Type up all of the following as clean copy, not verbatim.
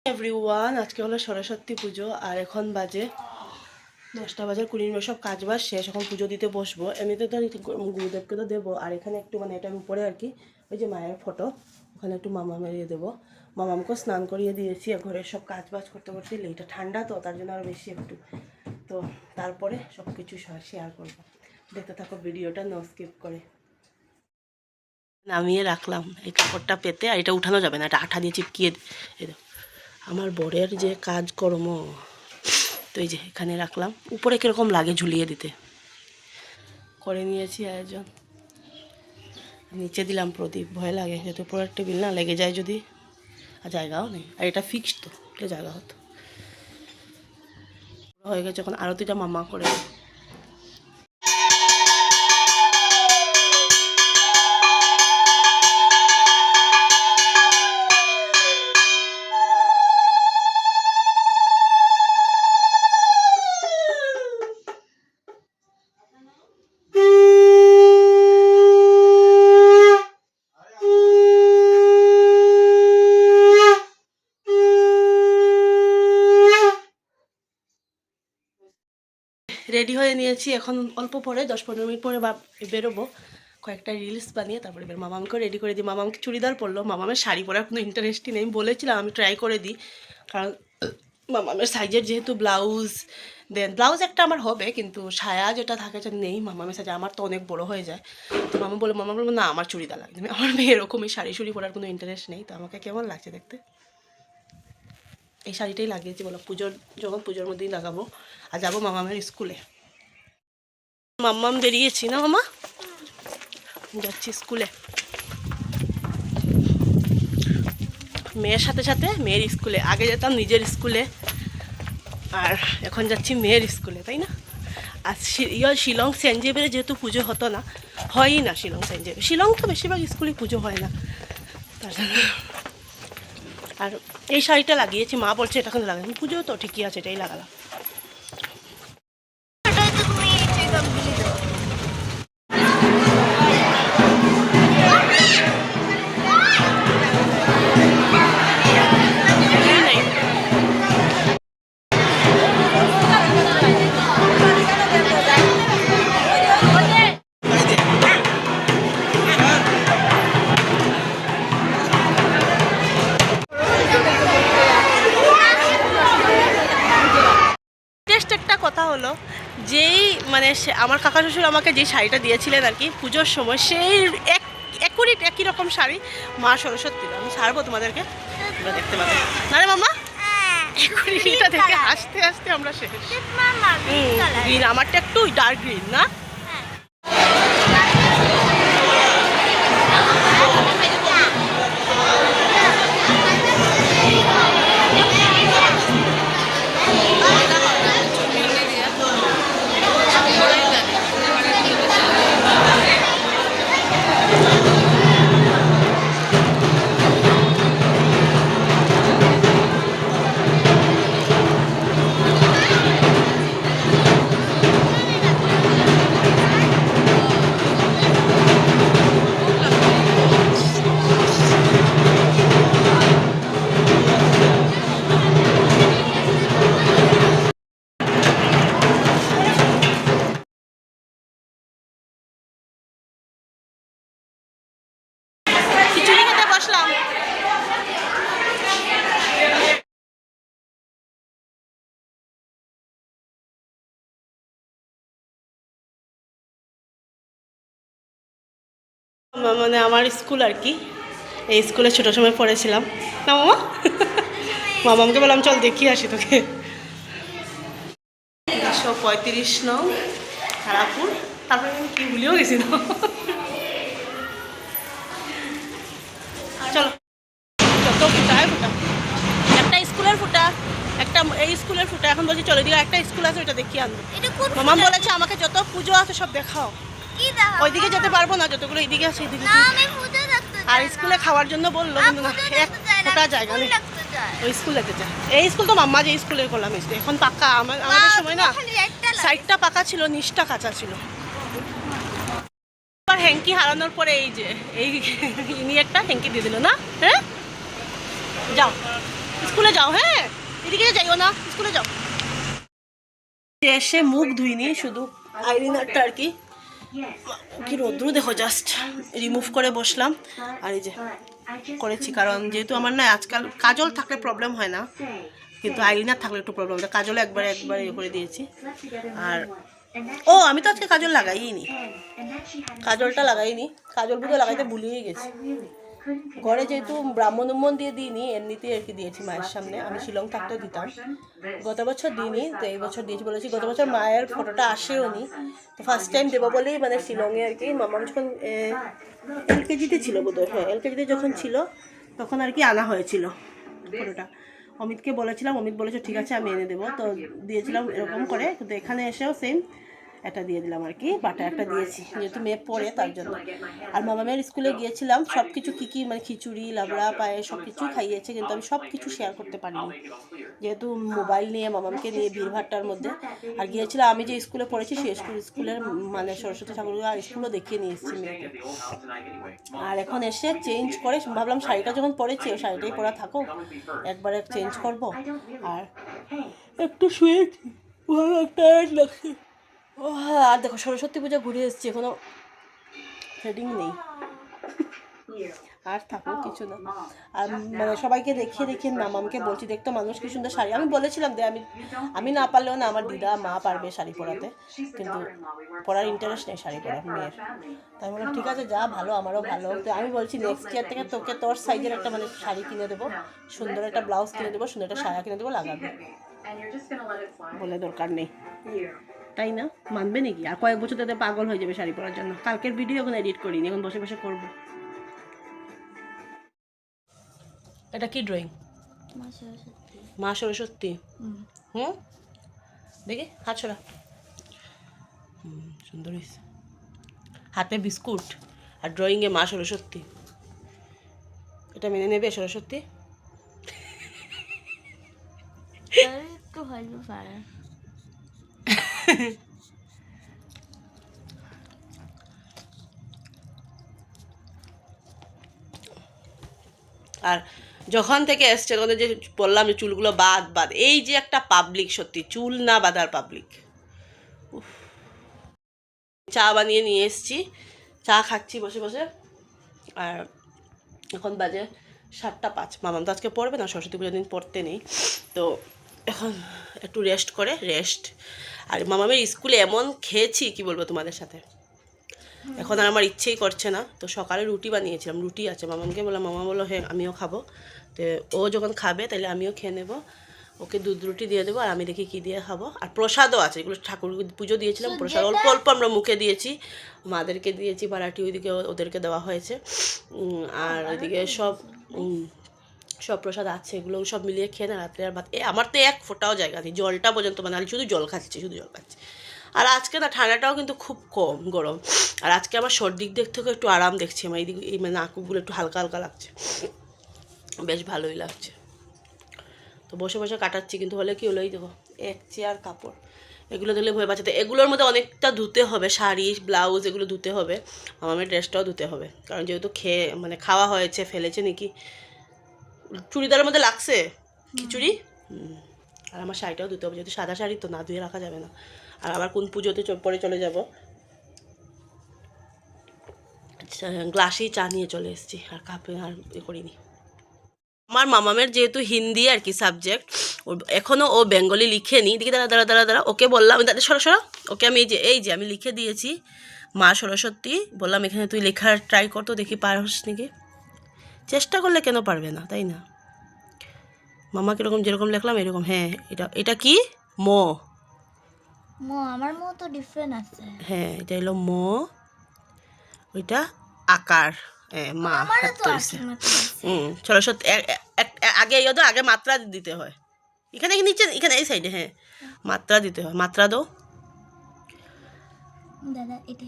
Everyone, আজকে হলো সরস্বতী পুজো আর এখন বাজে 10টা বাজার 20 মিনিট। সব কাজ বাজ শেষ, এখন পুজো দিতে বসবো। এমনিতে তো গুরুদেবকে তো দেবো, আর এখানে একটু মানে এটার উপরে আর কি ওই যে মায়ের ফটো, ওখানে একটু মামা মেরিয়ে দেবো। মামামকেও স্নান করিয়ে দিয়েছি। ঘরের সব কাজ বাজ করতে করতে এটা ঠান্ডা তো তার জন্য আরও বেশি একটু, তো তারপরে সব কিছু শেয়ার করবো। দেখতে থাকো ভিডিওটা, নো স্কিপ করে। নামিয়ে রাখলাম এই কাপড়টা পেতে, আর এটা উঠানো যাবে না, এটা আঠা দিয়ে চিপকিয়ে আমার বরের যে কাজকর্ম। তো এই যে এখানে রাখলাম, উপরে কীরকম লাগে ঝুলিয়ে দিতে, করে নিয়েছি আয়োজন। নিচে দিলাম প্রদীপ, ভয় লাগে যেহেতু উপরের টেবিল না, লেগে যায় যদি, আর জায়গাও নেই, আর এটা ফিক্সড তো, এটা জায়গা হতো। হয়ে গেছে, এখন আরতিটা মামা করে। রেডি হয়ে নিয়েছি, এখন অল্প পরে 10-15 মিনিট পরে বেরোবো কয়েকটা রিলস বানিয়ে, তারপরে মামামকে রেডি করে দিই। মামামকে চুড়িদার পরলো, মামামের শাড়ি পরার কোনো ইন্টারেস্টই নেই। বলেছিলাম আমি ট্রাই করে দিই, কারণ মামামের সাইজের যেহেতু ব্লাউজ, ব্লাউজ একটা আমার হবে, কিন্তু সায়া যেটা থাকে সেটা নেই মামামের সাইজে, আমার তো অনেক বড় হয়ে যায়। তো মামা বলবো না আমার চুড়িদার লাগবে, আমার মেয়ে এরকমই শাড়ি পরার কোনো ইন্টারেস্ট নেই। তো আমাকে কেমন লাগছে দেখতে, এই শাড়িটাই লাগিয়েছি, বলো পুজোর মধ্যেই লাগাবো। আর যাবো মামামের স্কুলে। মাম্মাম বেরিয়েছি না মামা, যাচ্ছি স্কুলে মেয়ের সাথে সাথে, মেয়ের স্কুলে। আগে যেতাম নিজের স্কুলে, আর এখন যাচ্ছি মেয়ের স্কুলে, তাই না? আর শিলং সেন্ট জেভিয়ারে যেহেতু পুজো হতো না, হয়ই না শিলং সেন্ট জেভিয়ার, শিলং তো বেশিরভাগ স্কুলে পুজো হয় না, তার জন্য। আর এই শাড়িটা লাগিয়েছি, মা বলছে এটা কিন্তু লাগাই, পুজো তো ঠিকই আছে, এটাই লাগালাম। একটা কথা হলো, যেই মানে আমার কাকা শ্বশুর আমাকে যে শাড়িটা দিয়েছিলেন আর কি পুজোর সময়, সেই একই রকম শাড়ি মা সরস্বতীর, আমি ছাড়বো তোমাদেরকে, তোমরা দেখতে পাবে না রে মামা। একুরিটা থেকে আস্তে আস্তে আমরা শেষ। গ্রিন, আমারটা একটু ডার্ক গ্রিন না। মানে আমার স্কুল আর কি, এই স্কুলে ছোটো সময় পড়েছিলাম না মামা। মামামকে বললাম চল দেখিয়ে আসি তোকে। 135 নং তারাপুর, তারপরে আমি কি ভুলেও গেছি না। চলো, যত ফুটায় ফুটা, একটা স্কুলের ফুটা, একটা এই স্কুলের ফুটা। এখন বলছি চলো দিকে একটা স্কুল আছে, ওইটা দেখিয়ে আনবো। মামাম বলেছে আমাকে যত পুজো আছে সব দেখাও। ওইদিকে যেতে পারবো না, যতগুলো এইদিকে আছে এইদিকে। আর স্কুলে খাওয়ার জন্য বললো, কিন্তু না, এক ফোটা জায়গা নেই। ওই স্কুল যেতে চায়, এই স্কুল তো মাম্মা যে স্কুলে করলাম এখন পাকা। আমাদের সময় না সাইডটা পাকা ছিল, নিচটা কাঁচা ছিল। হ্যাঙ্কি হারানোর পরে এই যে এই ইনি একটা হ্যাঙ্কি দিয়ে দিল না। হ্যাঁ যাও স্কুলে যাও, হ্যাঁ এদিকে যাইও না, স্কুলে যাও। এসে মুখ ধুইনি, শুধু আইলিনারটা আর কি কি রোদ্রু দেখো জাস্ট রিমুভ করে বসলাম। আর এই যে করেছি, কারণ যেহেতু আমার না আজকাল কাজল থাকলে প্রবলেম হয় না, কিন্তু আইলিনার থাকলে একটু প্রবলেম হয়। কাজল একবার ইয়ে করে দিয়েছি। আর ও আমি তো আজকে কাজল লাগাইনি, কাজলটা লাগাইনি, কাজল বুধ লাগাইতে ভুলিয়ে গেছি। ঘরে যেহেতু ব্রাহ্মণ উম্মন দিয়ে দিইনি, এমনিতেই আর কি দিয়েছি মায়ের সামনে। আমি শিলং থাকতেও দিতাম, গত বছর দিইনি, তো এই বছর দিয়েছি বলেছি। গত বছর মায়ের ফটোটা আসেও নি, তো ফার্স্ট টাইম দেবো বলেই মানে শিলংয়ে আর কি। মামা যখন এলকেজিতে ছিল বোধহয়, হ্যাঁ এলকেজিতে যখন ছিল তখন আর কি আনা হয়েছিল ফটোটা। অমিতকে বলেছিলাম, অমিত বলেছে ঠিক আছে আমি এনে দেবো, তো দিয়েছিলাম এরকম করে। কিন্তু এখানে এসেও সেম একটা দিয়ে দিলাম আর কি, বাটা একটা দিয়েছি যেহেতু মেয়ে পড়ে তার জন্য। আর মামা মেয়ের স্কুলে গিয়েছিলাম, সব কিছু কী কী মানে খিচুড়ি লাবড়া পায়ে সব কিছুই খাইয়েছে, কিন্তু আমি সব কিছু শেয়ার করতে পারিনি যেহেতু মোবাইল নিয়ে মামাকে নিয়ে ভিড়ভাট্টার মধ্যে। আর গিয়েছিলাম আমি যে স্কুলে পড়েছি সেই স্কুলের মানে সরস্বতী ঠাকুর আর স্কুলও দেখিয়ে নিয়ে এসেছি মেয়েকে। আর এখন এসে চেঞ্জ করে ভাবলাম শাড়িটা যখন পরেছি ওই শাড়িটাই পরা থাকো, একবারে চেঞ্জ করব। আর একটু শুয়েছি, ভালো একটা লাগছে। ও হ্যাঁ, আর দেখো সরস্বতী পূজা ঘুরে এসেছি, এখনো থ্রেডিং নেই। আর থাকুক কিছু না। আর মানে সবাইকে দেখিয়ে দেখিয়ে মামামকে বলছি দেখতো মানুষ কি সুন্দর শাড়ি। আমি বলেছিলাম যে আমি না পারলেও না আমার দিদা মা পারবে শাড়ি পরাতে, কিন্তু পরার ইন্টারেস্ট নেই শাড়ি পরার মেয়ের। তাই বললাম ঠিক আছে যা, ভালো আমারও ভালো। তো আমি বলছি নেক্সট ইয়ার থেকে তোকে তোর সাইজের একটা মানে শাড়ি কিনে দেবো, সুন্দর একটা ব্লাউজ কিনে দেবো, সুন্দর একটা সায়া কিনে দেবো, লাগাবে। বলে দরকার নেই, তাই না? মানবে নাকি? আর কয়েক বছর তাদের পাগল হয়ে যাবে শাড়ি পরার জন্য। কালকের ভিডিও এখন এডিট করিনি, এখন বসে বসে করবো। এটা কি ড্রয়িং? মা সরস্বতী। হুম দেখি হাত ছড়া। সুন্দর হয়েছে, হাতে বিস্কুট আর ড্রয়িংয়ে মা সরস্বতী। এটা মেনে নেবে সরস্বতী? একটু হইতে পারে। আর যখন থেকে এসছে তখন যে বললাম যে চুলগুলো বাদ, এই যে একটা পাবলিক, সত্যি চুল না বাঁধার পাবলিক। চা বানিয়ে নিয়ে এসছি, চা খাচ্ছি বসে বসে। আর এখন বাজে 7:05। মামাম তো আজকে পড়বে না, সরস্বতী পুজোর দিন পড়তে নেই, তো এখন একটু রেস্ট। আর মামামের স্কুলে এমন খেয়েছি কি বলবো তোমাদের সাথে, এখন আর আমার ইচ্ছেই করছে না। তো সকালে রুটি বানিয়েছিলাম, রুটি আছে, মামামকে বললাম, মামা বললো হ্যাঁ আমিও খাবো। তো ও যখন খাবে তাহলে আমিও খেয়ে নেবো, ওকে দুধ রুটি দিয়ে দেবো, আর আমি দেখি কী দিয়ে খাবো। আর প্রসাদও আছে, এগুলো ঠাকুর পুজো দিয়েছিলাম, প্রসাদ অল্প অল্প আমরা মুখে দিয়েছি, মাদেরকে দিয়েছি, বারাটি ওইদিকে ওদেরকে দেওয়া হয়েছে। আর ওইদিকে সব প্রসাদ আছে, এগুলো সব মিলিয়ে খেয়ে না রাত্রে আর ভাত। আমার তো এক ফোঁটাও জায়গা নেই, জলটা পর্যন্ত মানে আমি শুধু জল খাচ্ছি। আর আজকে না ঠান্ডাটাও কিন্তু খুব কম, গরম। আর আজকে আমার সর্দির দিক থেকে একটু আরাম দেখছি, আমার এইদিকে এই মানে নাকুগুলো একটু হালকা হালকা লাগছে, বেশ ভালোই লাগছে। তো বসে বসে কাটাচ্ছি, কিন্তু হলে কি হলো, এই দেখো এক চেয়ার কাপড়, এগুলো দিলে ভয় পাচ্ছে। তো এগুলোর মধ্যে অনেকটা ধুতে হবে, শাড়ি ব্লাউজ এগুলো ধুতে হবে, আমার ড্রেসটাও ধুতে হবে, কারণ যেহেতু মানে খাওয়া হয়েছে, ফেলেছে নাকি। চুড়িদারের মধ্যে লাগছে খিচুড়ি। আর আমার শাড়িটাও ধুতে হবে, যেহেতু সাদা শাড়ি তো না ধুয়ে রাখা যাবে না। আর আবার কোন পুজোতে পরে চলে যাব। গ্লাসেই চা নিয়ে চলে এসেছি, আর কাপে আর করিনি। আমার মামামের যেহেতু হিন্দি আর কি সাবজেক্ট, এখনও ও বেঙ্গলি লিখেনি। দেখি দাঁড়া, ওকে বললাম দাদা সরো, ওকে আমি এই যে আমি লিখে দিয়েছি মা সরস্বতী, বললাম এখানে তুই লেখার ট্রাই কর তো, দেখি পারস নাকি। চেষ্টা করলে কেন পারবে না, তাই না? মামা কিরকম যেরকম লিখলাম এরকম। হ্যাঁ এটা কি মো, আমার মো তো ডিফারেন্ট আছে। হ্যাঁ এটা হলো মো, ওইটা আকার, মা। সরস্বতী আগে আগে মাত্রা দিতে হয়, এখানে নিচে, এখানে এই সাইডে, হ্যাঁ মাত্রা দিতে হয়, মাত্রা দাও দাদা। এটা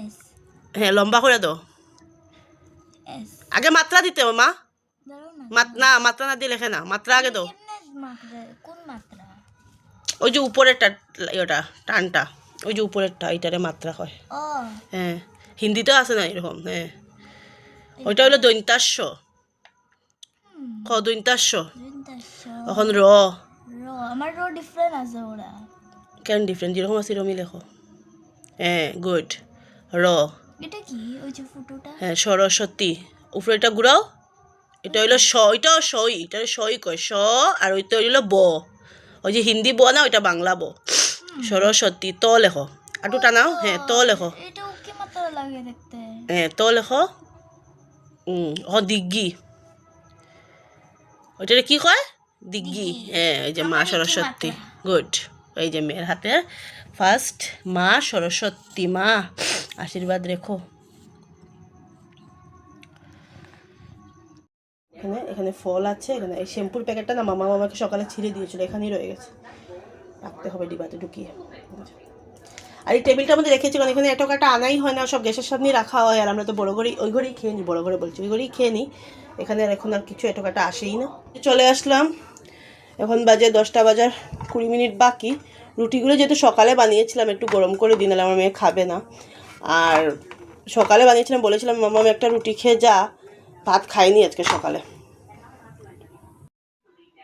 এস, হ্যাঁ লম্বা করে দাও, এস আগে মাত্রা দিতে হবে মা। না, মাত্রা না দিয়ে লেখে না, মাত্রা আগে দাও। কোন মাত্রা? ওই যে উপরেরটা, ওটা টানটা, ওই যে উপরেরটা, এইটারে মাত্রা হয়। হ্যাঁ হিন্দিতেও আছে না এরকম, হ্যাঁ ওইটা হলো দন্তাস্য, ক 2-400 2-400 এখন র র আমার র ডিফারেন্ট আছে ওরা কেন ডিফারেন্ট যেরকম আছে এরকমই লেখো হ্যাঁ গুড র এটা কি ওই যে ফটোটা হ্যাঁ সরস্বতী উপরে এটা ঘুরাও এটা হইলো স এটাও সই এটা সই কয় স আর ওইটা হইলো ব ওই যে হিন্দি ব না ওইটা বাংলা ব সরস্বতী ত লেখো আটু টানাও হ্যাঁ ত লেখো এটা কি মতো লাগে দেখতে হ্যাঁ ত লেখো দিগ্গি ওইটা কি কয় দিগ্গি হ্যাঁ এই যে মা সরস্বতী গুড এই যে মেয়ের হাতে ফার্স্ট মা সরস্বতী মা আশীর্বাদ রেখো এখানে এখানে ফল আছে এখানে এই শ্যাম্পুর প্যাকেটটা না মামা আমাকে সকালে ছিঁড়ে দিয়েছিল এখানেই রয়ে গেছে রাখতে হবে ডিবাতে ঢুকিয়ে আর এই টেবিলটার মধ্যে রেখেছি কারণ এখানে এত কাটা আনাই হয় না সব গ্যাসের সামনেই রাখা হয় আর আমরা তো বড় ঘরেই ওই ঘরেই খেয়ে নিই বড় ঘরে বলছি ওই ঘরেই খেয়ে নিই এখানে আর এখন আর কিছু এত কাটা আসেই না চলে আসলাম এখন বাজে 10টা বাজার 20 মিনিট বাকি রুটিগুলো যেহেতু সকালে বানিয়েছিলাম একটু গরম করে দিন নাহলে আমার মেয়ে খাবে না আর সকালে বানিয়েছিলাম বলেছিলাম মামা আমি একটা রুটি খেয়ে যা ভাত খাইনি আজকে সকালে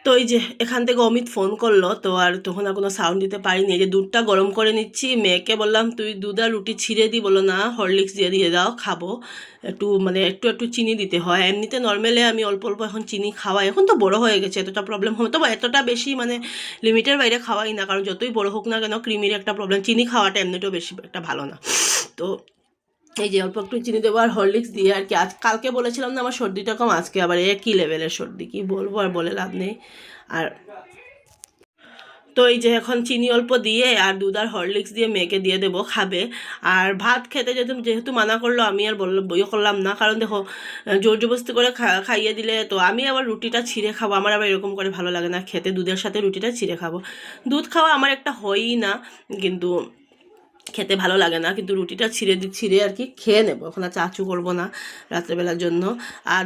তো এই যে এখান থেকে অমিত ফোন করলো তো আর তখন আর কোনো সাউন্ড দিতে পারিনি এই যে দুধটা গরম করে নিচ্ছি মেয়েকে বললাম তুই দুধ আর রুটি ছিঁড়ে দিই বলো না হরলিক্স দিয়ে দাও খাবো একটু মানে একটু চিনি দিতে হয় এমনিতে নর্মালি আমি অল্প অল্প এখন চিনি খাওয়াই এখন তো বড় হয়ে গেছে এতটা প্রবলেম হবে তবে এতটা বেশি মানে লিমিটের বাইরে খাওয়াই না কারণ যতই বড় হোক না কেন ক্রিমির একটা প্রবলেম চিনি খাওয়াটা এমনিতেও বেশি একটা ভালো না তো এই যে অল্প একটু চিনি দেবো আর হরলিক্স দিয়ে আর কি আজ কালকে বলেছিলাম না আমার সর্দিটা কম আজকে আবার একই লেভেলের সর্দি কি বলবো আর বলে লাভ নেই আর তো এই যে এখন চিনি অল্প দিয়ে আর দুধ আর হরলিক্স দিয়ে মেয়েকে দিয়ে দেবো খাবে আর ভাত খেতে যেহেতু মানা করলো আমি আর বইও করলাম না কারণ দেখো জোর জবরদস্তি করে খাইয়ে দিলে তো আমি আবার রুটিটা ছিঁড়ে খাবো আমার আবার এরকম করে ভালো লাগে না খেতে দুধের সাথে রুটিটা ছিঁড়ে খাবো দুধ খাওয়া আমার একটা হয়ই না কিন্তু খেতে ভালো লাগে না কিন্তু রুটিটা ছিঁড়ে আর কি খেয়ে নেবো এখন আর চাচু করবো না রাত্রেবেলার জন্য আর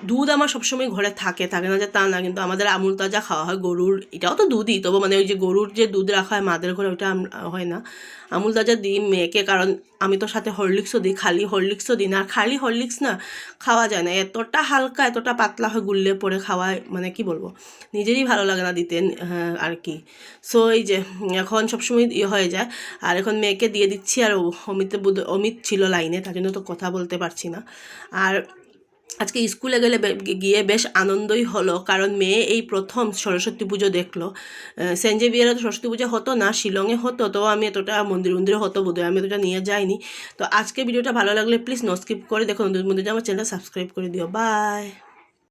দুধ আমার সবসময় ঘরে থাকে না যে তা না কিন্তু আমাদের আমুল তাজা খাওয়া হয় গরুর এটাও তো দুধই তবু মানে ওই যে গরুর যে দুধ রাখা হয় মাদের ঘরে ওইটা হয় না আমুল তাজা দিই মেয়েকে কারণ আমি তো সাথে হরলিক্সও দিই খালি হরলিক্সও দিই না আর খালি হরলিক্স না খাওয়া যায় না এতটা হালকা এতটা পাতলা হয় গুললে পরে খাওয়ায় মানে কি বলবো নিজেরই ভালো লাগে না দিতে আর কি সো এই যে এখন সবসময় হয়ে যায় আর এখন মেয়েকে দিয়ে দিচ্ছি আর অমিত ছিল লাইনে তার জন্য তো কথা বলতে পারছি না আর আজকে স্কুলে গিয়ে বেশ আনন্দই হলো কারণ মেয়ে এই প্রথম সরস্বতী পুজো দেখলো সেন্ট জেভিয়ারে তো সরস্বতী পুজো হতো না শিলংয়ে হতো তো আমি এতটা মন্দিরে হতো বোধহয় আমি এতটা নিয়ে যাইনি তো আজকে ভিডিওটা ভালো লাগলে প্লিজ নো স্কিপ করে দেখো নতুন বন্ধুদের আমার চ্যানেলটা সাবস্ক্রাইব করে দিও বাই